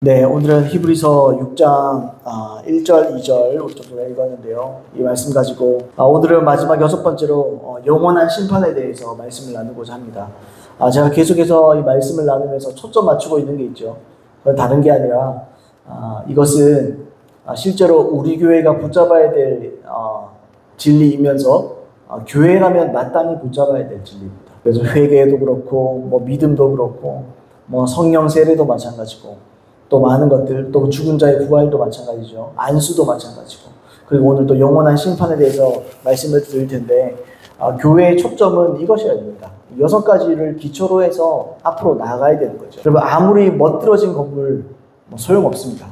네, 오늘은 히브리서 6장 1절, 2절 우리 좀 읽었는데요. 이 말씀 가지고 오늘은 마지막 6번째로 영원한 심판에 대해서 말씀을 나누고자 합니다. 제가 계속해서 이 말씀을 나누면서 초점 맞추고 있는 게 있죠. 그건 다른 게 아니라 이것은 실제로 우리 교회가 붙잡아야 될 진리이면서 교회라면 마땅히 붙잡아야 될 진리입니다. 그래서 회개도 그렇고 믿음도 그렇고 성령 세례도 마찬가지고 또 많은 것들, 또 죽은 자의 부활도 마찬가지죠. 안수도 마찬가지고. 그리고 오늘 또 영원한 심판에 대해서 말씀을 드릴 텐데 교회의 초점은 이것이어야 됩니다. 6가지를 기초로 해서 앞으로 나아가야 되는 거죠. 여러분, 아무리 멋들어진 건물 소용없습니다.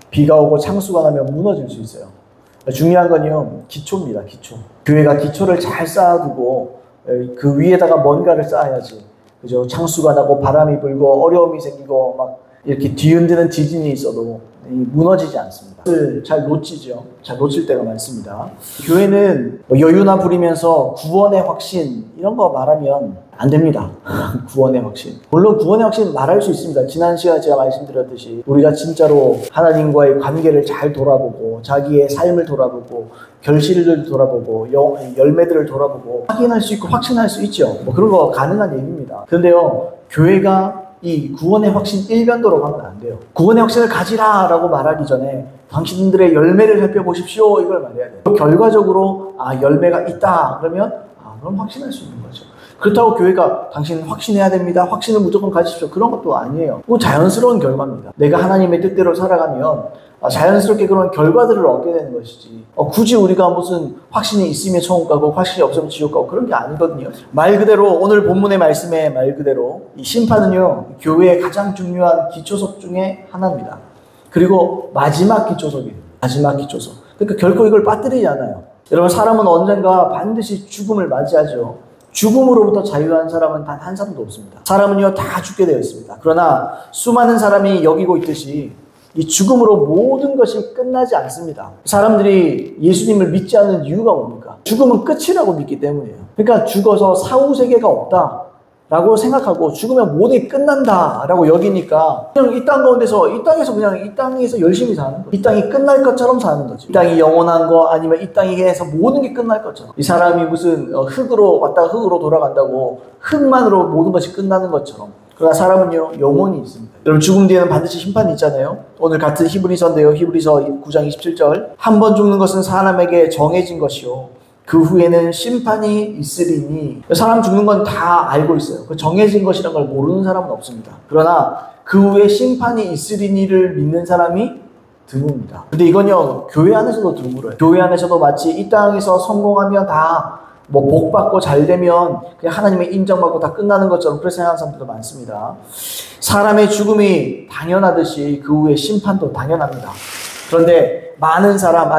비가 오고 창수가 나면 무너질 수 있어요. 중요한 건요, 기초입니다. 기초. 교회가 기초를 잘 쌓아두고 그 위에다가 뭔가를 쌓아야지. 그죠? 창수가 나고 바람이 불고 어려움이 생기고 막 이렇게 뒤흔드는 지진이 있어도 무너지지 않습니다. 잘 놓치죠. 잘 놓칠 때가 많습니다. 교회는 여유나 부리면서 구원의 확신 이런 거 말하면 안 됩니다. 구원의 확신. 물론 구원의 확신 말할 수 있습니다. 지난 시간에 제가 말씀드렸듯이 우리가 진짜로 하나님과의 관계를 잘 돌아보고 자기의 삶을 돌아보고 결실을 돌아보고 열매들을 돌아보고 확인할 수 있고 확신할 수 있죠. 그런 거 가능한 얘기입니다. 그런데요, 교회가 이 구원의 확신 일변도로 가면 안 돼요. 구원의 확신을 가지라 라고 말하기 전에 당신들의 열매를 살펴보십시오 이걸 말해야 돼요. 결과적으로 열매가 있다 그러면 그럼 확신할 수 있는 거죠. 그렇다고 교회가 당신은 확신해야 됩니다, 확신을 무조건 가지십시오, 그런 것도 아니에요. 그거 자연스러운 결과입니다. 내가 하나님의 뜻대로 살아가면 자연스럽게 그런 결과들을 얻게 되는 것이지 굳이 우리가 무슨 확신이 있으면 천국 가고 확신이 없으면 지옥 가고 그런 게 아니거든요. 말 그대로 오늘 본문의 말씀에 말 그대로 이 심판은요, 교회의 가장 중요한 기초석 중에 하나입니다. 그리고 마지막 기초석이에요. 마지막 기초석. 그러니까 결코 이걸 빠뜨리지 않아요. 여러분, 사람은 언젠가 반드시 죽음을 맞이하죠. 죽음으로부터 자유한 사람은 단 한 사람도 없습니다. 사람은요, 다 죽게 되어 있습니다. 그러나 수많은 사람이 여기고 있듯이 이 죽음으로 모든 것이 끝나지 않습니다. 사람들이 예수님을 믿지 않는 이유가 뭡니까? 죽음은 끝이라고 믿기 때문이에요. 그러니까 죽어서 사후세계가 없다라고 생각하고 죽으면 모든 게 끝난다라고 여기니까 그냥 이 땅 가운데서 이 땅에서 열심히 사는 거예요. 이 땅이 끝날 것처럼 사는 거죠. 이 땅이 영원한 거 아니면 이 땅에서 모든 게 끝날 것처럼. 이 사람이 무슨 흙으로 왔다가 흙으로 돌아간다고 흙만으로 모든 것이 끝나는 것처럼. 그러나 사람은요, 영혼이 있습니다. 여러분, 죽음 뒤에는 반드시 심판이 있잖아요. 오늘 같은 히브리서인데요. 히브리서 9장 27절. 한 번 죽는 것은 사람에게 정해진 것이요, 그 후에는 심판이 있으리니. 사람 죽는 건 다 알고 있어요. 그 정해진 것이라는 걸 모르는 사람은 없습니다. 그러나 그 후에 심판이 있으리니를 믿는 사람이 드뭅니다. 근데 이건요, 교회 안에서도 드물어요. 교회 안에서도 마치 이 땅에서 성공하면 다 복 받고 잘 되면 그냥 하나님의 인정받고 다 끝나는 것처럼 그렇게 생각하는 사람들도 많습니다. 사람의 죽음이 당연하듯이 그 후에 심판도 당연합니다. 그런데 많은 사람,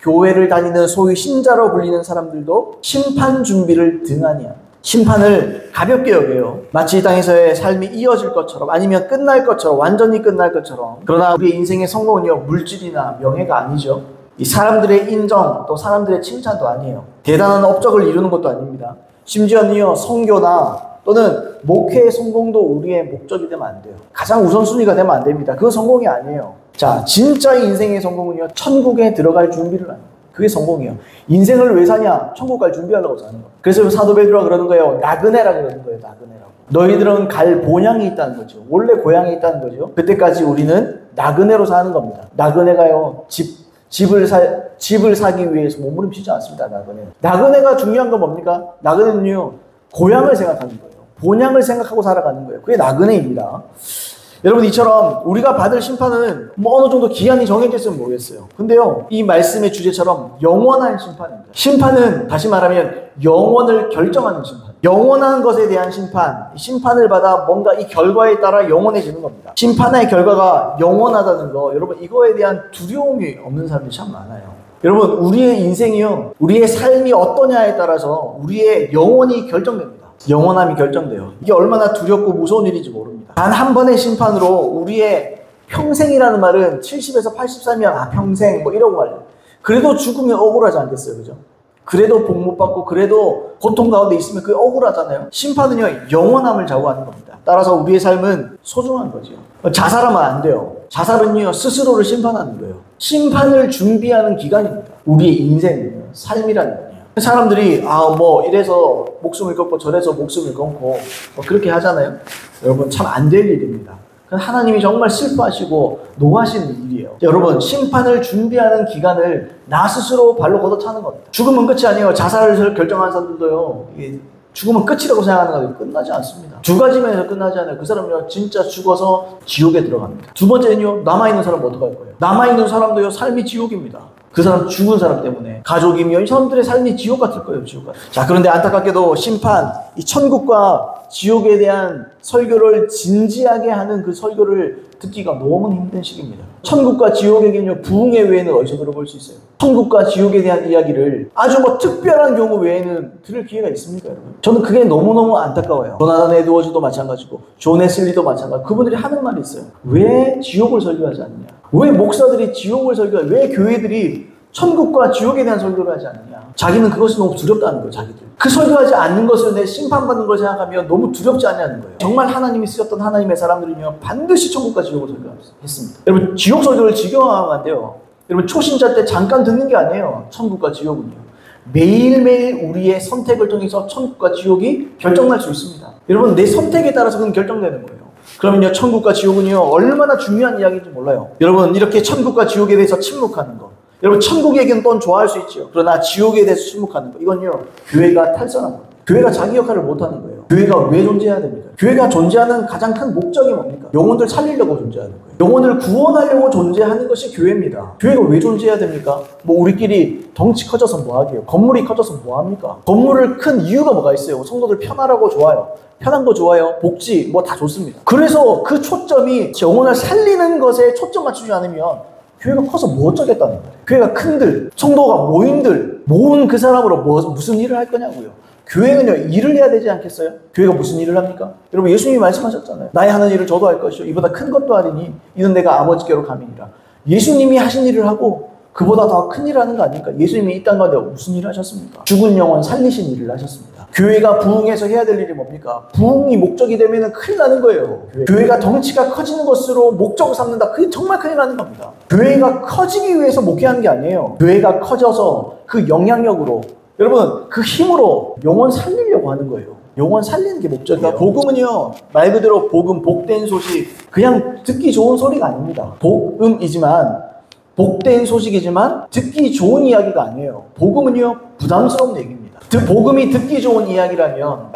교회를 다니는 소위 신자로 불리는 사람들도 심판 준비를 등한히 합니다. 심판을 가볍게 여겨요. 마치 이 땅에서의 삶이 이어질 것처럼, 아니면 끝날 것처럼, 완전히 끝날 것처럼. 그러나 우리의 인생의 성공은요, 물질이나 명예가 아니죠. 이 사람들의 인정, 또 사람들의 칭찬도 아니에요. 대단한 업적을 이루는 것도 아닙니다. 심지어는요, 선교나 또는 목회의 성공도 우리의 목적이 되면 안 돼요. 가장 우선순위가 되면 안 됩니다. 그건 성공이 아니에요. 자, 진짜 인생의 성공은요, 천국에 들어갈 준비를 하는 거예요. 그게 성공이에요. 인생을 왜 사냐? 천국 갈 준비하려고 사는 거예요. 그래서 사도 베드로가 그러는 거예요. 나그네라 그러는 거예요. 나그네라고. 너희들은 갈 본향이 있다는 거죠. 원래 고향이 있다는 거죠. 그때까지 우리는 나그네로 사는 겁니다. 나그네가요, 집을 사기 위해서 몸부림치지 않습니다. 나그네가 중요한 건 뭡니까? 나그네는요, 고향을 생각하는 거예요. 본향을 생각하고 살아가는 거예요. 그게 나그네입니다. 여러분, 이처럼 우리가 받을 심판은 어느 정도 기한이 정해져 있으면 모르겠어요. 근데요, 이 말씀의 주제처럼 영원한 심판입니다. 심판은 다시 말하면 영원을 결정하는 심판. 영원한 것에 대한 심판. 심판을 받아 뭔가 이 결과에 따라 영원해지는 겁니다. 심판의 결과가 영원하다는 거, 여러분, 이거에 대한 두려움이 없는 사람이 참 많아요. 여러분, 우리의 인생이요, 우리의 삶이 어떠냐에 따라서 우리의 영혼이 결정됩니다. 영원함이 결정돼요. 이게 얼마나 두렵고 무서운 일인지 모릅니다. 단 한 번의 심판으로 우리의 평생이라는 말은 70에서 80살이면 평생 이러고 말해요. 그래도 죽으면 억울하지 않겠어요, 그죠? 그래도 복 못 받고 그래도 고통 가운데 있으면 그게 억울하잖아요. 심판은요, 영원함을 좌우하는 겁니다. 따라서 우리의 삶은 소중한 거죠. 자살하면 안 돼요. 자살은요, 스스로를 심판하는 거예요. 심판을 준비하는 기간입니다. 우리의 인생, 삶이라는 거예요. 사람들이 이래서 목숨을 끊고 저래서 목숨을 끊고 그렇게 하잖아요. 여러분, 참 안 될 일입니다. 하나님이 정말 슬퍼하시고 노하시는 일이에요. 여러분, 심판을 준비하는 기간을 나 스스로 발로 걷어차는 겁니다. 죽음은 끝이 아니에요. 자살을 결정한 사람들도요, 죽음은 끝이라고 생각하는 거예요. 끝나지 않습니다. 두 가지 면에서 끝나지 않아요. 그 사람은요, 진짜 죽어서 지옥에 들어갑니다. 두 번째는요, 남아있는 사람은 어떡할 거예요? 남아있는 사람도요, 삶이 지옥입니다. 그 사람, 죽은 사람 때문에 가족이며 이 사람들의 삶이 지옥 같을 거예요. 지옥 같을. 자, 그런데 안타깝게도 심판, 이 천국과 지옥에 대한 설교를 진지하게 하는 그 설교를 듣기가 너무 힘든 시기입니다. 천국과 지옥에게는요, 부흥회 외에는 어디서 들어볼 수 있어요? 천국과 지옥에 대한 이야기를 아주 특별한 경우 외에는 들을 기회가 있습니까, 여러분? 저는 그게 너무너무 안타까워요. 조나단 에드워즈도 마찬가지고, 존 웨슬리도 마찬가지고, 그분들이 하는 말이 있어요. 왜 지옥을 설교하지 않느냐? 왜 목사들이 지옥을 설교하냐? 왜 교회들이 천국과 지옥에 대한 설교를 하지 않느냐? 자기는 그것이 너무 두렵다는 거예요, 자기들. 그 설교하지 않는 것을 내 심판받는 걸 생각하면 너무 두렵지 않냐는 거예요. 정말 하나님이 쓰셨던 하나님의 사람들이면 반드시 천국과 지옥을 설교했습니다. 여러분, 지옥 설교를 지겨워하면 안 돼요. 여러분, 초신자 때 잠깐 듣는 게 아니에요. 천국과 지옥은요. 매일매일 우리의 선택을 통해서 천국과 지옥이 결정날 수 있습니다. 여러분, 내 선택에 따라서 그건 결정되는 거예요. 그러면요, 천국과 지옥은요, 얼마나 중요한 이야기인지 몰라요. 여러분, 이렇게 천국과 지옥에 대해서 침묵하는 거. 여러분, 천국 얘기는 또 좋아할 수 있죠. 그러나 지옥에 대해서 침묵하는 거. 이건요, 교회가 탈선한 겁니다. 교회가 자기 역할을 못하는 거예요. 교회가 왜 존재해야 됩니까? 교회가 존재하는 가장 큰 목적이 뭡니까? 영혼들 살리려고 존재하는 거예요. 영혼을 구원하려고 존재하는 것이 교회입니다. 교회가 왜 존재해야 됩니까? 우리끼리 덩치 커져서 뭐하게요? 건물이 커져서 뭐합니까? 건물을 큰 이유가 뭐가 있어요? 성도들 편하라고 좋아요. 편한 거 좋아요. 복지 다 좋습니다. 그래서 그 초점이 영혼을 살리는 것에 초점 맞추지 않으면 교회가 커서 뭐 어쩌겠다는 거예요. 교회가 큰들, 성도가 모인들, 모은 그 사람으로 무슨 일을 할 거냐고요. 교회는요, 일을 해야 되지 않겠어요? 교회가 무슨 일을 합니까? 여러분, 예수님이 말씀하셨잖아요. 나의 하는 일을 저도 할 것이요, 이보다 큰 것도 하리니 이는 내가 아버지께로 감이니라. 예수님이 하신 일을 하고 그보다 더 큰 일을 하는 거 아닙니까? 예수님이 이 땅 가운데 무슨 일을 하셨습니까? 죽은 영혼 살리신 일을 하셨습니다. 교회가 부흥해서 해야 될 일이 뭡니까? 부흥이 목적이 되면 큰일 나는 거예요. 교회가 덩치가 커지는 것으로 목적을 삼는다. 그게 정말 큰일 나는 겁니다. 교회가 커지기 위해서 목회하는 게 아니에요. 교회가 커져서 그 영향력으로, 여러분, 그 힘으로 영혼 살리려고 하는 거예요. 영혼 살리는 게 목적이에요. 복음은요, 말 그대로 복음, 복된 소식, 그냥 듣기 좋은 소리가 아닙니다. 복된 소식이지만 듣기 좋은 이야기가 아니에요. 복음은요, 부담스러운 얘기입니다. 복음이 듣기 좋은 이야기라면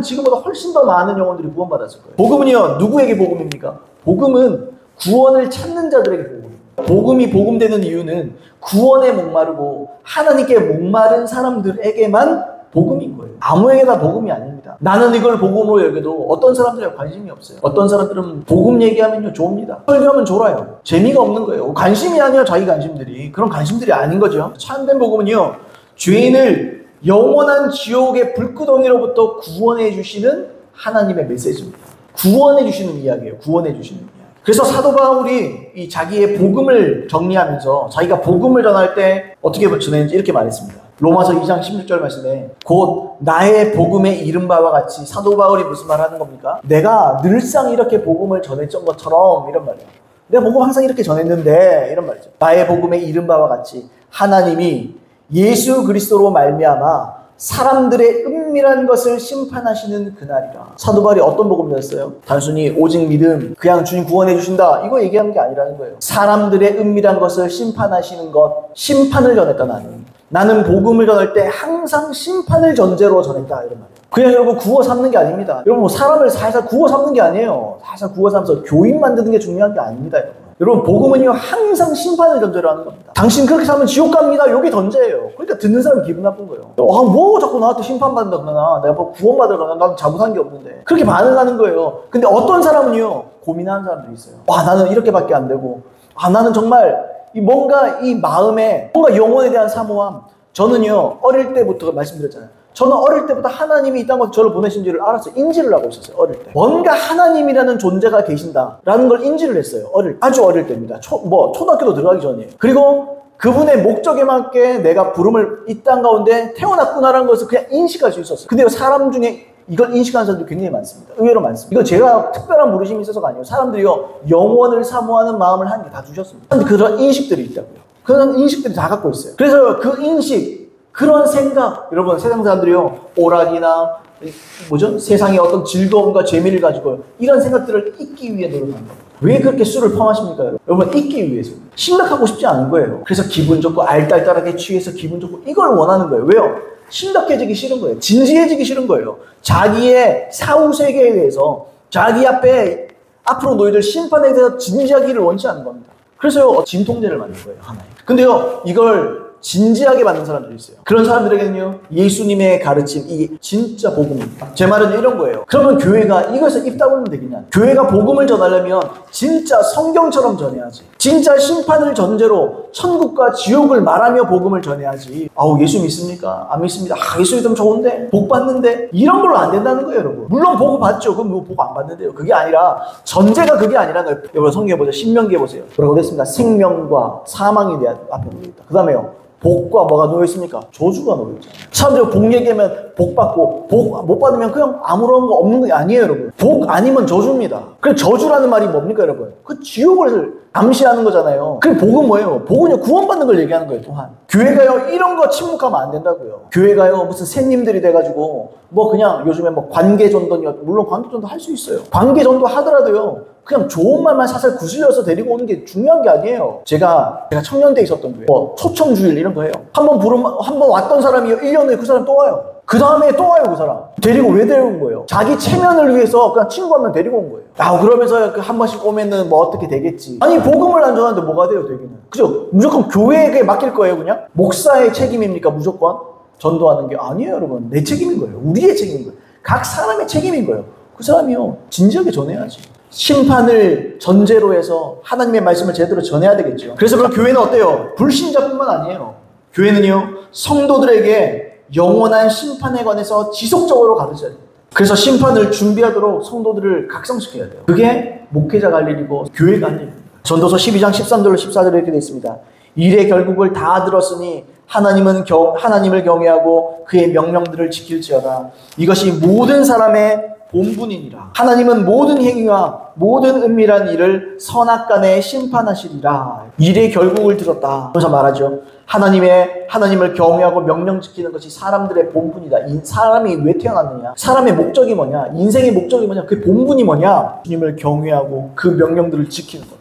지금보다 훨씬 더 많은 영혼들이 구원받았을 거예요. 복음은요, 누구에게 복음입니까? 복음은 구원을 찾는 자들에게 복음입니다. 복음이 복음되는 이유는 구원에 목마르고 하나님께 목마른 사람들에게만 복음인 거예요. 아무에게나 복음이 아닙니다. 나는 이걸 복음으로 여겨도 어떤 사람들은 관심이 없어요. 어떤 사람들은 복음 얘기하면요, 좋습니다. 설교하면 졸아요. 재미가 없는 거예요. 관심이 아니에요, 자기 관심들이. 그런 관심들이 아닌 거죠. 참된 복음은요, 죄인을 영원한 지옥의 불구덩이로부터 구원해 주시는 하나님의 메시지입니다. 구원해 주시는 이야기예요. 구원해 주시는 이야기. 그래서 사도 바울이 이 자기의 복음을 정리하면서 자기가 복음을 전할 때 어떻게 전했는지 이렇게 말했습니다. 로마서 2장 16절 말씀에 곧 나의 복음에 이른 바와 같이, 사도 바울이 무슨 말 하는 겁니까? 내가 늘상 이렇게 복음을 전했던 것처럼, 이런 말이에요. 내가 복음 항상 이렇게 전했는데, 이런 말이죠. 나의 복음에 이른 바와 같이 하나님이 예수 그리스도로 말미암아 사람들의 은밀한 것을 심판하시는 그날이라. 사도 바울이 어떤 복음을 전했어요? 단순히 오직 믿음, 그냥 주님 구원해 주신다, 이거 얘기하는 게 아니라는 거예요. 사람들의 은밀한 것을 심판하시는 것, 심판을 전했다. 나는 복음을 전할 때 항상 심판을 전제로 전했다, 이런 말이에요. 그냥 여러분 구워 삼는 게 아닙니다. 여러분 사람을 살살 구워 삼는 게 아니에요. 살살 구워 삼면서 교인 만드는 게 중요한 게 아닙니다, 여러분. 여러분, 복음은요, 항상 심판을 전제로 하는 겁니다. 당신 그렇게 살면 지옥 갑니다, 요게 전제예요. 그러니까 듣는 사람 기분 나쁜 거예요. 뭐 자꾸 나한테 심판받는다 그러나, 내가 뭐 구원받으러 가나, 나도 잘못한 게 없는데, 그렇게 반응하는 거예요. 근데 어떤 사람은요, 고민하는 사람들이 있어요. 나는 이렇게밖에 안 되고, 나는 정말 뭔가 이 마음에 뭔가 영혼에 대한 사모함. 저는요, 어릴 때부터 말씀드렸잖아요. 저는 어릴 때부터 하나님이 이 땅에 저를 보내신 줄을 알았어요. 인지를 하고 있었어요, 어릴 때. 뭔가 하나님이라는 존재가 계신다라는 걸 인지를 했어요, 아주 어릴 때입니다. 초등학교도 들어가기 전이에요. 그리고 그분의 목적에 맞게 내가 부름을 이 땅 가운데 태어났구나라는 것을 그냥 인식할 수 있었어요. 근데 사람 중에 이걸 인식하는 사람들이 굉장히 많습니다. 의외로 많습니다. 이거 제가 특별한 부르심이 있어서가 아니에요. 사람들이요, 영원을 사모하는 마음을 하나님께 다 주셨습니다. 그런데 그런 인식들이 있다고요. 그런 인식들이 다 갖고 있어요. 그래서 그 인식, 그런 생각, 여러분, 세상 사람들이요, 오락이나 세상의 어떤 즐거움과 재미를 가지고 이런 생각들을 잊기 위해 노력하는 겁니다. 왜 그렇게 술을 포함하십니까, 여러분? 여러분, 잊기 위해서. 심각하고 싶지 않은 거예요. 그래서 기분 좋고 알딸딸하게 취해서 기분 좋고 이걸 원하는 거예요. 왜요? 심각해지기 싫은 거예요. 진지해지기 싫은 거예요. 자기의 사후 세계에 대해서, 자기 앞으로 너희들 심판에 대해서 진지하기를 원치 않는 겁니다. 그래서요, 진통제를 만든 거예요, 하나에. 근데요, 이걸 진지하게 받는 사람들이 있어요. 그런 사람들에게는요, 예수님의 가르침, 이게 진짜 복음입니다. 제 말은 이런 거예요. 그러면 교회가 이것을 입 다물면 되겠냐? 교회가 복음을 전하려면 진짜 성경처럼 전해야지. 진짜 심판을 전제로 천국과 지옥을 말하며 복음을 전해야지. 아우, 예수 믿습니까? 안 믿습니다. 예수 믿으면 좋은데, 복 받는데, 이런 걸로 안 된다는 거예요, 여러분. 물론 복 받죠. 그럼 뭐 복 안 받는데요. 그게 아니라, 전제가 그게 아니라, 여러분 성경에 보세요. 신명기에 보세요. 뭐라고 됐습니까? 생명과 사망이 내 앞에 놓여있다. 그 다음에요, 복과 뭐가 놓여있습니까? 저주가 놓여있잖아요. 사람들이 복 얘기하면 복 받고, 복 못 받으면 그냥 아무런 거 없는 게 아니에요, 여러분. 복 아니면 저주입니다. 그 저주라는 말이 뭡니까, 여러분? 그 지옥을 암시하는 거잖아요. 그 복은 뭐예요? 복은요, 구원받는 걸 얘기하는 거예요, 또한. 교회가요, 이런 거 침묵하면 안 된다고요. 교회가요, 무슨 새님들이 돼가지고, 그냥 요즘에 관계전도니, 물론 관계전도 할 수 있어요. 관계전도 하더라도요, 그냥 좋은 말만 사실 구슬려서 데리고 오는 게 중요한 게 아니에요. 제가 청년대에 있었던 교회, 초청주일 이런 거예요. 한번 왔던 사람이요, 1년 후에 그 사람 또 와요. 그 다음에 또 와요, 그 사람. 데리고 왜 데려온 거예요? 자기 체면을 위해서 그냥 친구 한 명 데리고 온 거예요. 그러면서 한 번씩 오면은 어떻게 되겠지. 아니, 복음을 안 전하는데 뭐가 돼요, 되기는. 그죠? 무조건 교회에게 맡길 거예요, 그냥? 목사의 책임입니까, 무조건? 전도하는 게 아니에요, 여러분. 내 책임인 거예요. 우리의 책임인 거예요. 각 사람의 책임인 거예요. 그 사람이요, 진지하게 전해야지. 심판을 전제로 해서 하나님의 말씀을 제대로 전해야 되겠죠. 그래서 그럼 교회는 어때요? 불신자뿐만 아니에요. 교회는요, 성도들에게 영원한 심판에 관해서 지속적으로 가르쳐야 돼요. 그래서 심판을 준비하도록 성도들을 각성시켜야 돼요. 그게 목회자가 할 일이고 교회가 할 일입니다. 전도서 12장 13절로 14절에 이렇게 되어 있습니다. 일의 결국을 다 들었으니 하나님을 경외하고 그의 명령들을 지킬지어다. 이것이 모든 사람의 본분이니라. 하나님은 모든 행위와 모든 은밀한 일을 선악간에 심판하시리라. 일의 결국을 들었다. 그래서 말하죠. 하나님을 경외하고 명령 지키는 것이 사람들의 본분이다. 사람이 왜 태어났느냐? 사람의 목적이 뭐냐? 인생의 목적이 뭐냐? 그 본분이 뭐냐? 주님을 경외하고 그 명령들을 지키는 것.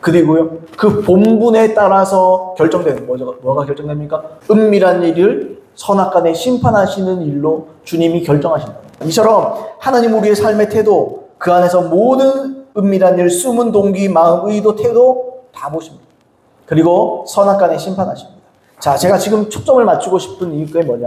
그리고요, 그 본분에 따라서 결정되는 뭐가 결정됩니까? 은밀한 일을 선악간에 심판하시는 일로 주님이 결정하신다. 이처럼 하나님 우리의 삶의 태도, 그 안에서 모든 은밀한 일, 숨은 동기, 마음, 의도, 태도 다 보십니다. 그리고 선악간에 심판하십니다. 자, 제가 지금 초점을 맞추고 싶은 이유가 뭐냐?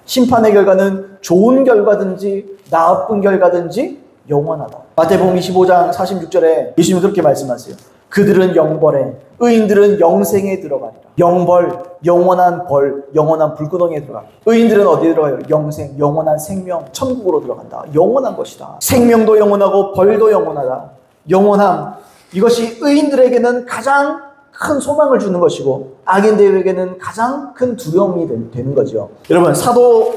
심판의 결과는 좋은 결과든지 나쁜 결과든지 영원하다. 마태복음 25장 46절에 예수님은 그렇게 말씀하세요. 그들은 영벌에, 의인들은 영생에 들어가리라. 영벌, 영원한 벌, 영원한 불구덩이에 들어가리라. 의인들은 어디에 들어가요? 영생, 영원한 생명, 천국으로 들어간다. 영원한 것이다. 생명도 영원하고 벌도 영원하다. 영원함, 이것이 의인들에게는 가장 큰 소망을 주는 것이고 악인들에게는 가장 큰 두려움이 되는 거죠. 여러분, 사도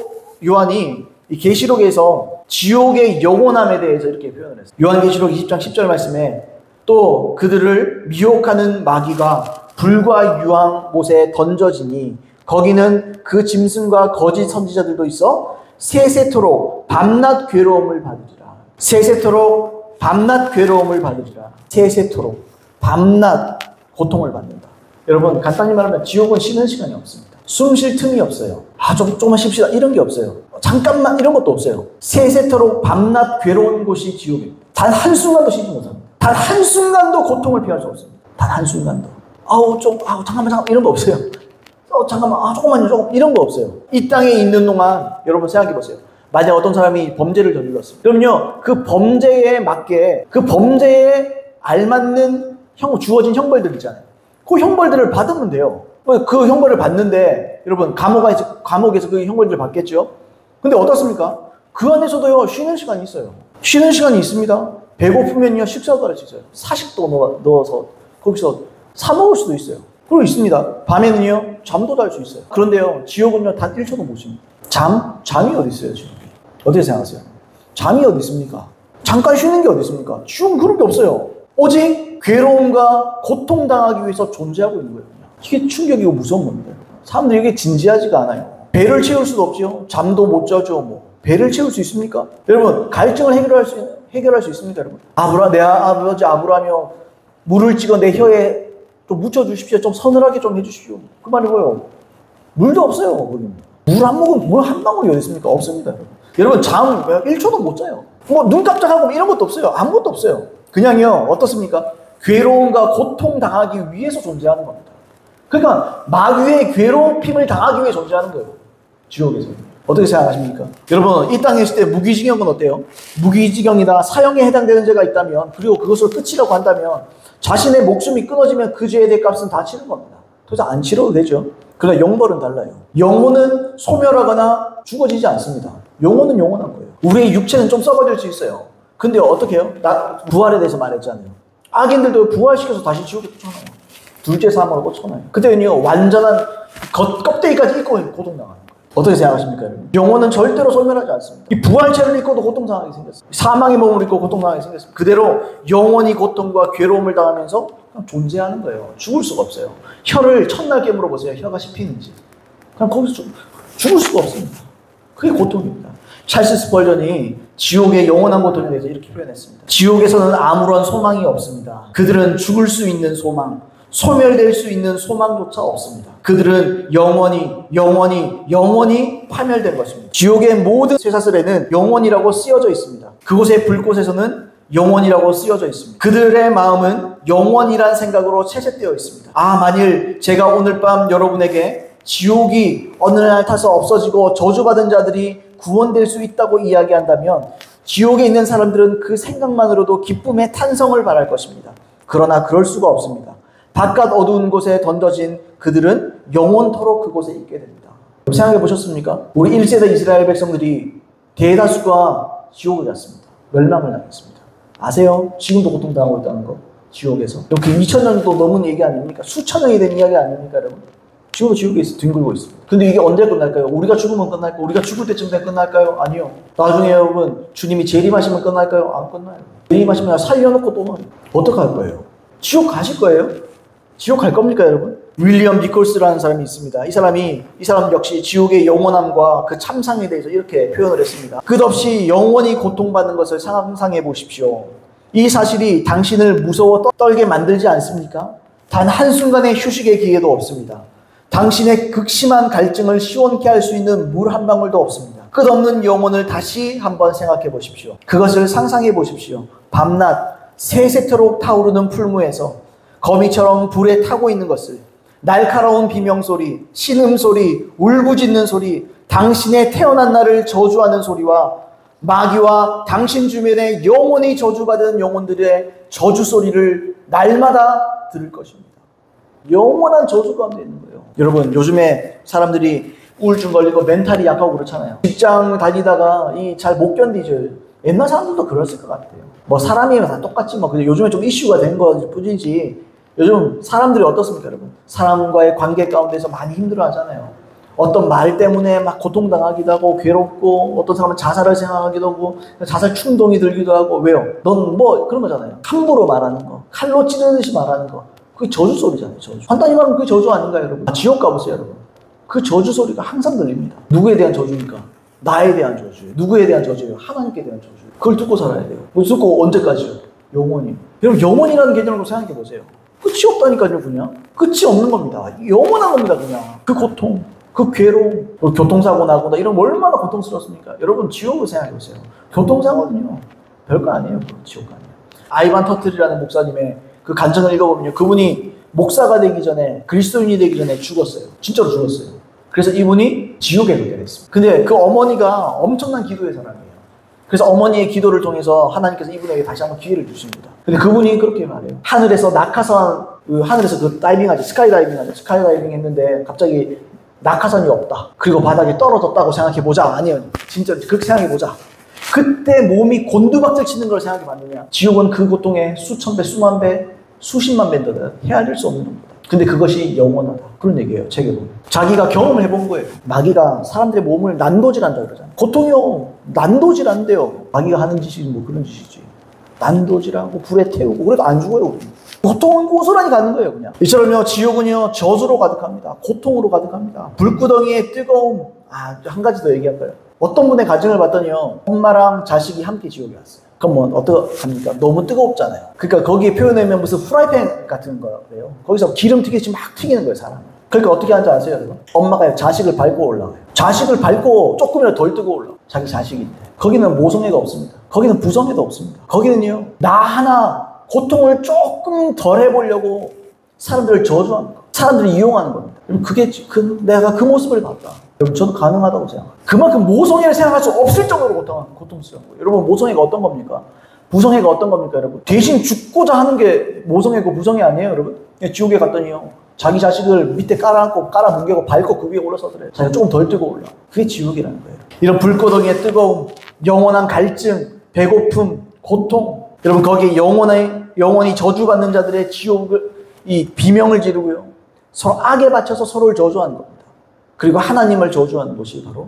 요한이 이 계시록에서 지옥의 영원함에 대해서 이렇게 표현을 했어요. 요한계시록 20장 10절 말씀에 또 그들을 미혹하는 마귀가 불과 유황 못에 던져지니 거기는 그 짐승과 거짓 선지자들도 있어 세세토록 밤낮 괴로움을 받으리라. 세세토록 밤낮 괴로움을 받으리라. 세세토록 밤낮 고통을 받는다. 여러분, 간단히 말하면 지옥은 쉬는 시간이 없습니다. 숨 쉴 틈이 없어요. 조금만 쉽시다 이런 게 없어요. 잠깐만 이런 것도 없어요. 세세토록 밤낮 괴로운 곳이 지옥입니다. 단 한순간도 쉬지 못합니다. 단 한순간도 고통을 피할 수 없습니다. 단 한순간도. 잠깐만 이런 거 없어요. 조금만요, 이런 거 없어요. 이 땅에 있는 동안 여러분 생각해 보세요. 만약 어떤 사람이 범죄를 저질렀어요. 그럼요, 그 범죄에 맞게 그 범죄에 알맞는 주어진 형벌들 있잖아요. 그 형벌들을 받으면 돼요. 그 형벌을 받는데 여러분 감옥에서 그 형벌들을 받겠죠. 근데 어떻습니까? 그 안에서도요 쉬는 시간이 있어요. 쉬는 시간이 있습니다. 배고프면요 식사도 할 수 있어요. 사식도 넣어서 거기서 사 먹을 수도 있어요. 그리고 있습니다. 밤에는요 잠도 잘 수 있어요. 그런데요 지옥은요 단 1초도 못 쉽니다. 잠이 어디 있어요 지금? 어떻게 생각하세요? 잠이 어디 있습니까? 잠깐 쉬는 게 어디 있습니까? 지옥은 그런 게 없어요. 오직 괴로움과 고통당하기 위해서 존재하고 있는 거예요. 이게 충격이고 무서운 겁니다. 사람들이 이게 진지하지가 않아요. 배를 채울 수도 없죠. 잠도 못 자죠. 배를 채울 수 있습니까? 여러분, 갈증을 해결할 수 있습니까, 여러분? 내 아버지 아브라함이 물을 찍어 내 혀에 좀 묻혀주십시오. 좀 서늘하게 좀 해주십시오. 그 말이 뭐예요? 물도 없어요. 물 한 방울이 어디 있습니까? 없습니다. 여러분, 잠 1초도 못 자요. 눈 깜짝하고 이런 것도 없어요. 아무것도 없어요. 그냥요, 어떻습니까? 괴로움과 고통 당하기 위해서 존재하는 겁니다. 그러니까 마귀의 괴롭힘을 당하기 위해 존재하는 거예요. 지옥에서. 어떻게 생각하십니까? 여러분, 이 땅에 있을 때 무기징역은 어때요? 무기징역이나 사형에 해당되는 죄가 있다면, 그리고 그것을 끝이라고 한다면, 자신의 목숨이 끊어지면 그 죄에 대해 값은 다 치는 겁니다. 더 이상 안 치러도 되죠. 그러나 영벌은 달라요. 영혼은 소멸하거나 죽어지지 않습니다. 영혼은 영원한 거예요. 우리의 육체는 좀 썩어질 수 있어요. 근데 어떻게 해요? 부활에 대해서 말했잖아요. 악인들도 부활시켜서 다시 지옥에 쫓아놔요. 둘째 사망으로 쫓아놔요. 그때는요, 완전한 껍데기까지 입고 고통당하는 거예요. 어떻게 생각하십니까, 여러분? 영혼은 절대로 소멸하지 않습니다. 이 부활체를 입고도 고통당하게 생겼어요. 사망의 몸을 입고 고통당하게 생겼습니다. 그대로 영원히 고통과 괴로움을 당하면서 그냥 존재하는 거예요. 죽을 수가 없어요. 혀를 첫날 깨물어 보세요. 혀가 씹히는지. 그냥 거기서 죽을 수가 없습니다. 그게 고통입니다. 찰스 스펄전이 지옥의 영원한 고통에 대해서 이렇게 표현했습니다. 지옥에서는 아무런 소망이 없습니다. 그들은 죽을 수 있는 소망, 소멸될 수 있는 소망조차 없습니다. 그들은 영원히 파멸된 것입니다. 지옥의 모든 쇠사슬에는 영원이라고 쓰여져 있습니다. 그곳의 불꽃에서는 영원이라고 쓰여져 있습니다. 그들의 마음은 영원이란 생각으로 채색되어 있습니다. 만일 제가 오늘 밤 여러분에게 지옥이 어느 날 타서 없어지고 저주받은 자들이 구원될 수 있다고 이야기한다면 지옥에 있는 사람들은 그 생각만으로도 기쁨의 탄성을 바랄 것입니다. 그러나 그럴 수가 없습니다. 바깥 어두운 곳에 던져진 그들은 영원토록 그곳에 있게 됩니다. 생각해 보셨습니까? 우리 1세대 이스라엘 백성들이 대다수가 지옥을 갔습니다. 멸망을 당했습니다. 아세요? 지금도 고통당하고 있다는 거. 지옥에서. 이렇게 2000년도 넘은 얘기 아닙니까? 수천 년이 된 이야기 아닙니까, 여러분? 지금도 지옥에 뒹굴고 있습니다. 근데 이게 언제 끝날까요? 우리가 죽으면 끝날까요? 우리가 죽을 때쯤 되면 끝날까요? 아니요. 나중에 여러분, 주님이 재림하시면 끝날까요? 안 끝나요. 재림하시면 살려놓고 또 어떻게 할 거예요? 지옥 가실 거예요? 지옥 갈 겁니까, 여러분? 윌리엄 니콜스라는 사람이 있습니다. 이 사람 역시 지옥의 영원함과 그 참상에 대해서 이렇게 표현을 했습니다. 끝없이 영원히 고통받는 것을 상상해 보십시오. 이 사실이 당신을 무서워 떨게 만들지 않습니까? 단 한순간의 휴식의 기회도 없습니다. 당신의 극심한 갈증을 시원케 할 수 있는 물 한 방울도 없습니다. 끝없는 영혼을 다시 한번 생각해 보십시오. 그것을 상상해 보십시오. 밤낮 새새토록 타오르는 풀무에서 거미처럼 불에 타고 있는 것을, 날카로운 비명소리, 신음소리, 울부짖는 소리, 당신의 태어난 날을 저주하는 소리와 마귀와 당신 주변에 영원히 저주받은 영혼들의 저주 소리를 날마다 들을 것입니다. 영원한 저주 가운데 있는 거예요. 여러분, 요즘에 사람들이 우울증 걸리고 멘탈이 약하고 그렇잖아요. 직장 다니다가 잘 못 견디죠. 옛날 사람들도 그랬을 것 같아요. 사람이 다 똑같지 근데 요즘에 좀 이슈가 된 거 뿐이지. 요즘 사람들이 어떻습니까, 여러분? 사람과의 관계 가운데서 많이 힘들어 하잖아요. 어떤 말 때문에 막 고통당하기도 하고 괴롭고, 어떤 사람은 자살을 생각하기도 하고, 자살 충동이 들기도 하고. 왜요? 넌 그런 거잖아요. 함부로 말하는 거, 칼로 찌르듯이 말하는 거. 그게 저주 소리잖아요, 저주. 간단히 말하면 그게 저주 아닌가요, 여러분? 지옥 가보세요, 여러분. 그 저주 소리가 항상 들립니다. 누구에 대한 저주입니까? 나에 대한 저주예요. 누구에 대한 저주예요? 하나님께 대한 저주예요. 그걸 듣고 살아야 돼요. 그걸 듣고 언제까지요? 영원히. 여러분, 영원이라는 개념으로 생각해 보세요. 끝이 없다니까요, 그냥. 끝이 없는 겁니다. 영원한 겁니다, 그냥. 그 고통, 그 괴로움, 교통사고 나거나 이런 얼마나 고통스럽습니까? 여러분, 지옥을 생각해 보세요. 교통사고는요, 별거 아니에요. 지옥 아니에요. 아이반 터틀이라는 목사님의 그 간증을 읽어보면요, 그분이 목사가 되기 전에, 그리스도인이 되기 전에 죽었어요. 진짜로 죽었어요. 그래서 이분이 지옥에 가게 됐습니다. 근데 그 어머니가 엄청난 기도의 사람이에요. 그래서 어머니의 기도를 통해서 하나님께서 이분에게 다시 한번 기회를 주십니다. 근데 그분이 그렇게 말해요. 하늘에서 낙하산, 하늘에서 그 다이빙하지, 스카이다이빙 했는데 갑자기 낙하산이 없다. 그리고 바닥에 떨어졌다고 생각해보자. 아니요. 진짜 그렇게 생각해보자. 그때 몸이 곤두박질 치는 걸 생각해봤느냐. 지옥은 그 고통의 수천 배, 수만 배 수십만 밴더는 헤아릴 수 없는 겁니다. 근데 그것이 영원하다. 그런 얘기예요. 책에 보면. 자기가 경험을 해본 거예요. 마귀가 사람들의 몸을 난도질한다 그러잖아요. 고통이요. 난도질한대요. 마귀가 하는 짓이 뭐 그런 짓이지. 난도질하고 불에 태우고 그래도 안 죽어요. 우리. 고통은 고스란히 가는 거예요. 그냥. 이처럼요. 지옥은요. 저주로 가득합니다. 고통으로 가득합니다. 불구덩이의 뜨거움. 한 가지 더 얘기할 거예요. 어떤 분의 가정을 봤더니요. 엄마랑 자식이 함께 지옥에 왔어요. 그럼 뭐 어떡합니까? 너무 뜨겁잖아요. 그러니까 거기에 표현하면 무슨 프라이팬 같은 거예요. 거기서 기름 튀기듯이 막 튀기는 거예요, 사람. 그러니까 어떻게 하는지 아세요, 여러분? 엄마가 자식을 밟고 올라가요. 자식을 밟고 조금이라도 덜 뜨고 올라가요. 자기 자식인데. 거기는 모성애가 없습니다. 거기는 부성애도 없습니다. 거기는요, 나 하나 고통을 조금 덜 해보려고 사람들을 저주하는 거. 사람들을 이용하는 겁니다. 그게 내가 그 모습을 봤다. 여러분, 저는 가능하다고 생각해요. 그만큼 모성애를 생각할 수 없을 정도로 고통스러운 거예요. 여러분, 모성애가 어떤 겁니까? 부성애가 어떤 겁니까, 여러분? 대신 죽고자 하는 게 모성애고 부성애 아니에요, 여러분? 지옥에 갔더니요, 자기 자식을 밑에 깔아앉고, 깔아뭉개고, 밟고 그 위에 올라서더래요. 자기가 조금 덜 뜨고 올라. 그게 지옥이라는 거예요. 이런 불고덩이의 뜨거움, 영원한 갈증, 배고픔, 고통. 여러분, 거기에 영원히 저주받는 자들의 지옥을, 이 비명을 지르고요. 서로 악에 바쳐서 서로를 저주하는 겁니다. 그리고 하나님을 저주하는 곳이 바로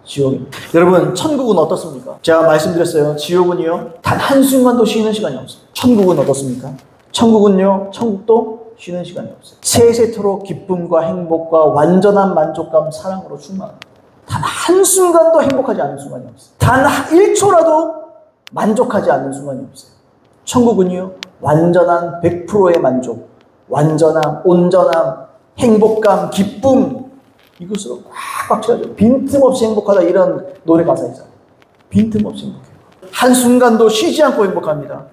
지옥입니다. 여러분, 천국은 어떻습니까? 제가 말씀드렸어요. 지옥은요, 단 한순간도 쉬는 시간이 없어요. 천국은 어떻습니까? 천국도 쉬는 시간이 없어요. 세세토록 기쁨과 행복과 완전한 만족감, 사랑으로 충만합니다. 단 한순간도 행복하지 않은 순간이 없어요. 단 1초라도 만족하지 않는 순간이 없어요. 천국은요, 완전한 100%의 만족, 완전함, 온전함, 행복감, 기쁨, 이것으로 꽉꽉 채워져요. 빈틈없이 행복하다, 이런 노래 가사 있잖아요. 빈틈없이 행복해요. 한순간도 쉬지 않고 행복합니다.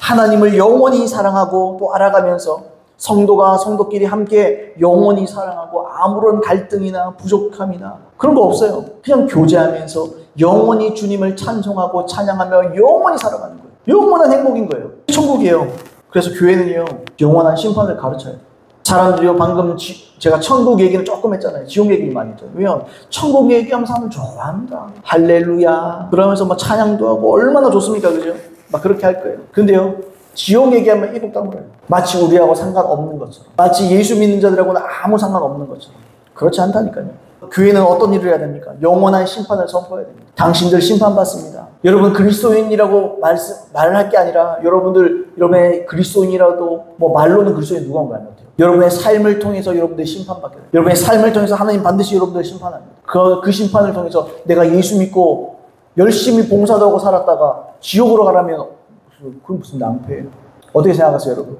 하나님을 영원히 사랑하고 또 알아가면서 성도가 성도끼리 함께 영원히 사랑하고 아무런 갈등이나 부족함이나 그런 거 없어요. 그냥 교제하면서 영원히 주님을 찬송하고 찬양하며 영원히 살아가는 거예요. 영원한 행복인 거예요. 천국이에요. 그래서 교회는요, 영원한 심판을 가르쳐요. 사람들이요, 방금 제가 천국 얘기는 조금 했잖아요. 지옥 얘기를 많이 했잖아요. 왜냐면 천국 얘기하면 사람은 좋아합니다. 할렐루야 그러면서 막 찬양도 하고 얼마나 좋습니까, 그죠? 막 그렇게 할 거예요. 근데요, 지옥 얘기하면 이북 다물어요. 마치 우리하고 상관없는 것처럼, 마치 예수 믿는 자들하고는 아무 상관없는 것처럼. 그렇지 않다니까요. 교회는 어떤 일을 해야 됩니까? 영원한 심판을 선포해야 됩니다. 당신들 심판받습니다. 여러분 그리스도인이라고 말을 할 게 아니라 여러분의 그리스도인이라도 뭐 말로는 그리스도인 누가 말 못해요. 여러분의 삶을 통해서 여러분들이 심판받게 돼요. 여러분의 삶을 통해서 하나님 반드시 여러분들을 심판합니다. 그 심판을 통해서 내가 예수 믿고 열심히 봉사도 하고 살았다가 지옥으로 가라면 그건 무슨 낭패예요. 어떻게 생각하세요, 여러분?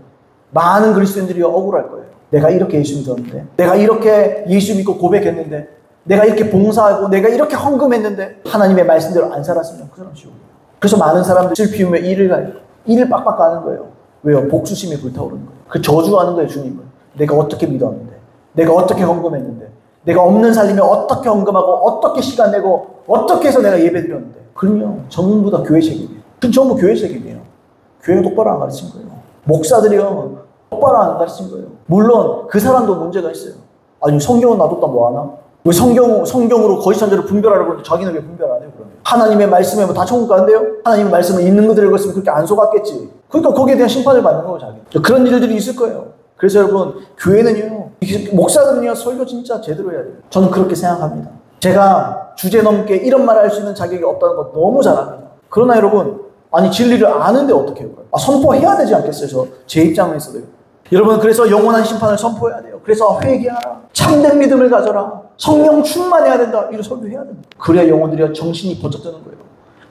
많은 그리스도인들이 억울할 거예요. 내가 이렇게 예수 믿었는데, 내가 이렇게 예수 믿고 고백했는데, 내가 이렇게 봉사하고 내가 이렇게 헌금했는데 하나님의 말씀대로 안 살았으면 그 사람 지옥이에요. 그래서 많은 사람들이 슬피우며 일을 가요. 일을 빡빡 가는 거예요. 왜요? 복수심이 불타오르는 거예요. 그 저주하는 거예요, 주님을. 내가 어떻게 믿었는데, 내가 어떻게 헌금했는데, 내가 없는 살림에 어떻게 헌금하고 어떻게 시간 내고 어떻게 해서 내가 예배 드렸는데. 그럼요, 전부 다 교회 책임이에요. 그건 전부 교회 책임이에요. 교회가 똑바로 안 가르친 거예요. 목사들이요, 똑바로 안 가르친 거예요. 물론 그 사람도 문제가 있어요. 아니, 성경은 놔뒀다 뭐하나? 왜 성경으로 거짓선자를 분별하라고 하는데 자기는 왜 분별 안 해요, 그러면? 하나님의 말씀에 뭐 다 천국 간대요? 하나님의 말씀을 있는 그대로 읽었으면 그렇게 안 속았겠지. 그러니까 거기에 대한 심판을 받는 거예요, 자기. 그런 일들이 있을 거예요. 그래서 여러분, 교회는요, 목사들은요, 설교 진짜 제대로 해야 돼요. 저는 그렇게 생각합니다. 제가 주제 넘게 이런 말을 할 수 있는 자격이 없다는 거 너무 잘 압니다. 그러나 여러분, 아니, 진리를 아는데 어떻게 해요? 선포해야 되지 않겠어요? 제 입장에서도요. 여러분, 그래서 영원한 심판을 선포해야 돼요. 그래서 회개하라. 참된 믿음을 가져라. 성령 충만해야 된다. 이런 설교해야 됩니다. 그래야 영혼들이 정신이 번쩍 드는 거예요.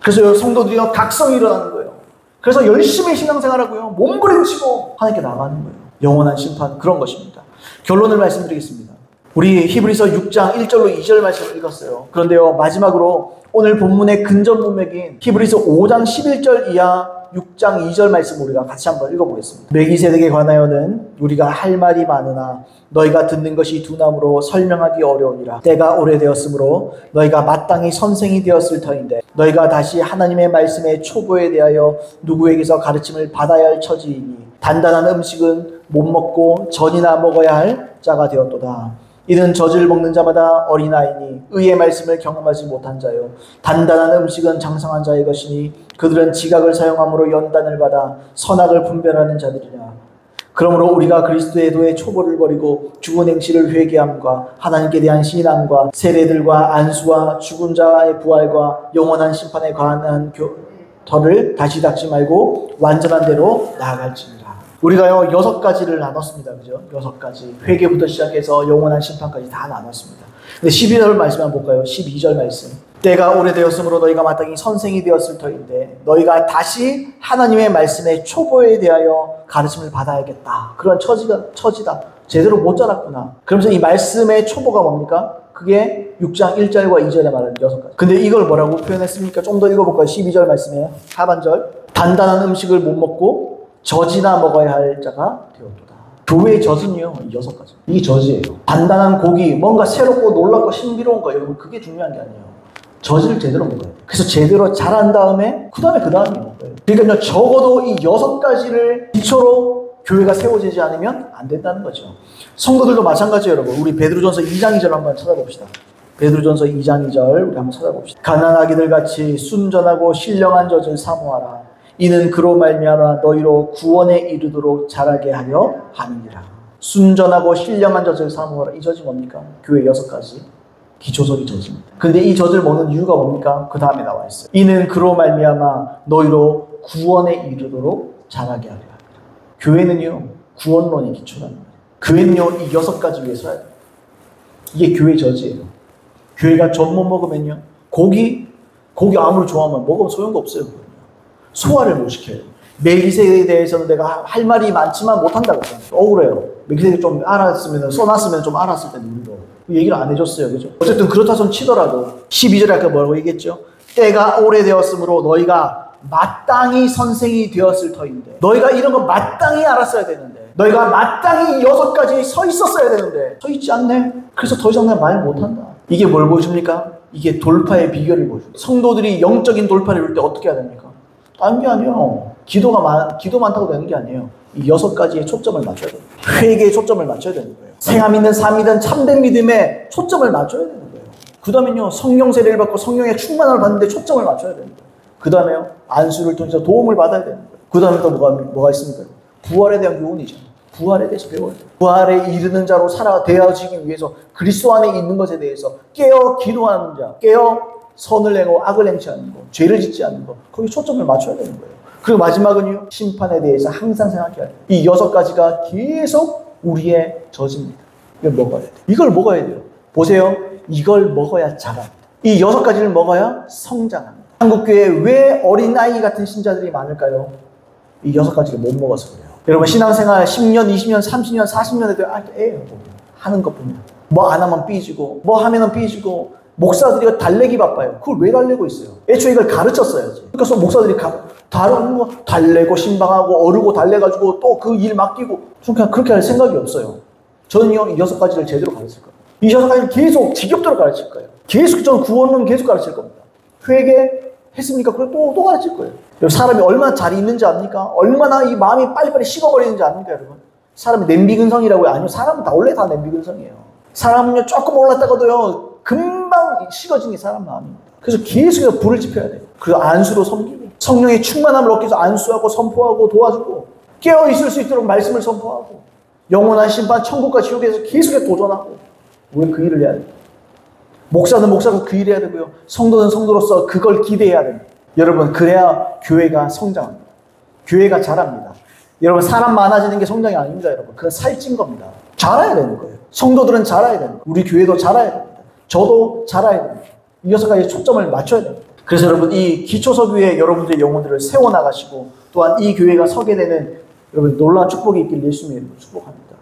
그래서 성도들이 각성이 일어나는 거예요. 그래서 열심히 신앙생활하고요, 몸부림치고 하나님께 나가는 거예요. 영원한 심판, 그런 것입니다. 결론을 말씀드리겠습니다. 우리 히브리서 6장 1절로 2절 말씀을 읽었어요. 그런데요, 마지막으로 오늘 본문의 근전 문맥인 히브리서 5장 11절 이하 6장 2절 말씀 우리가 같이 한번 읽어보겠습니다. 멜기세덱에 관하여는 우리가 할 말이 많으나 너희가 듣는 것이 둔함으로 설명하기 어려우니라. 때가 오래되었으므로 너희가 마땅히 선생이 되었을 터인데 너희가 다시 하나님의 말씀의 초보에 대하여 누구에게서 가르침을 받아야 할 처지이니 단단한 음식은 못 먹고 전이나 먹어야 할 자가 되었도다. 이는 젖을 먹는 자마다 어린아이니 의의 말씀을 경험하지 못한 자요. 단단한 음식은 장성한 자의 것이니 그들은 지각을 사용함으로 연단을 받아 선악을 분별하는 자들이라. 그러므로 우리가 그리스도의 도의 초보를 버리고 죽은 행실을 회개함과 하나님께 대한 신앙과 세례들과 안수와 죽은 자의 부활과 영원한 심판에 관한 터를 다시 닦지 말고 완전한 대로 나아갈지니라. 우리가요 6가지를 나눴습니다. 그죠? 6가지. 회개부터 시작해서 영원한 심판까지 다 나눴습니다. 근데 12절 말씀 한번 볼까요? 12절 말씀. 때가 오래되었으므로 너희가 마땅히 선생이 되었을 터인데 너희가 다시 하나님의 말씀의 초보에 대하여 가르침을 받아야겠다. 그런 처지다. 제대로 못 자랐구나. 그러면서 이 말씀의 초보가 뭡니까? 그게 6장 1절과 2절에 말하는 6가지. 근데 이걸 뭐라고 표현했습니까? 좀 더 읽어볼까요? 12절 말씀이에요. 하반절. 단단한 음식을 못 먹고 젖이나 먹어야 할 자가 되었도다. 교회의 젖은요, 이 6가지. 이게 젖이에요. 단단한 고기, 뭔가 새롭고 놀랍고 신비로운 거, 여러분, 그게 중요한 게 아니에요. 젖을 제대로 먹어요. 그래서 제대로 자란 다음에, 그 다음에 먹어요. 그러니까 적어도 이 6가지를 기초로 교회가 세워지지 않으면 안 된다는 거죠. 성도들도 마찬가지예요, 여러분. 우리 베드로전서 2장 2절 한번 찾아봅시다. 베드로전서 2장 2절 우리 한번 찾아봅시다. 가난하기들 같이 순전하고 신령한 젖을 사모하라. 이는 그로 말미암아 너희로 구원에 이르도록 자라게 하려 함이니라. 순전하고 신령한 젖을 사모하라. 이 젖이 뭡니까? 교회 6가지 기초적인 젖입니다. 근데 이 젖을 먹는 이유가 뭡니까? 그 다음에 나와 있어요. 이는 그로 말미암아 너희로 구원에 이르도록 자라게 하려 함이라. 교회는요 구원론이 기초라는 거예요. 교회는요 이 6가지 위에 서야 돼요. 이게 교회 젖이에요. 교회가 젖 못 먹으면요 고기 아무리 좋아하면 먹으면 소용도 없어요. 소화를 못 시켜요. 멜기세덱에 대해서는 내가 할 말이 많지만 못한다고 했어요. 억울해요. 멜기세덱 좀 알았으면, 써놨으면 좀 알았을 텐데, 우리도. 얘기를 안 해줬어요. 그죠? 어쨌든 그렇다 손 치더라도, 12절에 아까 뭐라고 얘기했죠? 때가 오래되었으므로 너희가 마땅히 선생이 되었을 터인데, 너희가 이런 거 마땅히 알았어야 되는데, 너희가 마땅히 6가지에 서 있었어야 되는데, 서 있지 않네? 그래서 더 이상 내가 말 못한다. 이게 뭘 보여줍니까? 이게 돌파의 비결을 보여줍니다. 성도들이 영적인 돌파를 이룰 때 어떻게 해야 됩니까? 다른 게 아니에요. 기도 많다고 되는 게 아니에요. 이 6가지에 초점을 맞춰야 돼요. 회개에 초점을 맞춰야 되는 거예요. 생함 있는 삶이든 참된 믿음에 초점을 맞춰야 되는 거예요. 그 다음에요, 성령 세례를 받고 성령의 충만함을 받는데 초점을 맞춰야 되는 거예요. 그 다음에요, 안수를 통해서 도움을 받아야 되는 거예요. 그 다음에 또 뭐가 있습니까? 부활에 대한 교훈이죠. 부활에 대해서 배워야 돼요. 부활에 이르는 자로 되어지기 위해서 그리스도 안에 있는 것에 대해서 깨어 기도하는 자, 깨어 선을 행하고 악을 행치 않는 것, 죄를 짓지 않는 것, 거기 초점을 맞춰야 되는 거예요. 그리고 마지막은요, 심판에 대해서 항상 생각해야 돼요. 이 6가지가 계속 우리의 젖입니다. 이걸 먹어야 돼요. 이걸 먹어야 돼요. 보세요. 이걸 먹어야 자랍니다. 이 6가지를 먹어야 성장합니다. 한국교회에 왜 어린아이 같은 신자들이 많을까요? 이 6가지를 못 먹어서 그래요. 여러분, 신앙생활 10년, 20년, 30년, 40년에도 애예요. 하는 것 보면. 뭐 안 하면 삐지고, 뭐 하면은 삐지고, 목사들이 달래기 바빠요. 그걸 왜 달래고 있어요? 애초에 이걸 가르쳤어야지. 그러니까 목사들이 다른 거 달래고 신방하고 어르고 달래가지고 또 그 일 맡기고 그냥 그렇게 할 생각이 없어요. 저는요 이 6가지를 제대로 가르칠 거예요. 이 6가지를 계속 지겹도록 가르칠 거예요. 계속 저는 구원론 계속 가르칠 겁니다. 회개했습니까? 그럼 또 가르칠 거예요. 사람이 얼마나 잘 있는지 압니까? 얼마나 이 마음이 빨리빨리 식어버리는지 압니까, 여러분? 사람이 냄비근성이라고요? 아니요, 사람은 원래 다 냄비근성이에요. 사람은요 조금 올랐다가도요 금방 식어지는 게 사람 마음입니다. 그래서 계속 불을 지펴야 돼요. 그리고 안수로 섬기고 성령의 충만함을 얻기 위해서 안수하고 선포하고 도와주고 깨어있을 수 있도록 말씀을 선포하고 영원한 심판 천국과 지옥에서 계속 도전하고 왜 그 일을 해야 돼요? 목사는 목사로 그 일을 해야 되고요. 성도는 성도로서 그걸 기대해야 됩니다. 여러분 그래야 교회가 성장합니다. 교회가 자랍니다. 여러분 사람 많아지는 게 성장이 아닙니다. 여러분 그건 살찐 겁니다. 자라야 되는 거예요. 성도들은 자라야 되는 거예요. 우리 교회도 자라야 됩니다. 저도 자라야 됩니다. 이 6가지에 초점을 맞춰야 됩니다. 그래서 여러분 이 기초석 위에 여러분들의 영혼들을 세워나가시고 또한 이 교회가 서게 되는 여러분 놀라운 축복이 있길 예수님의 이름으로 축복합니다.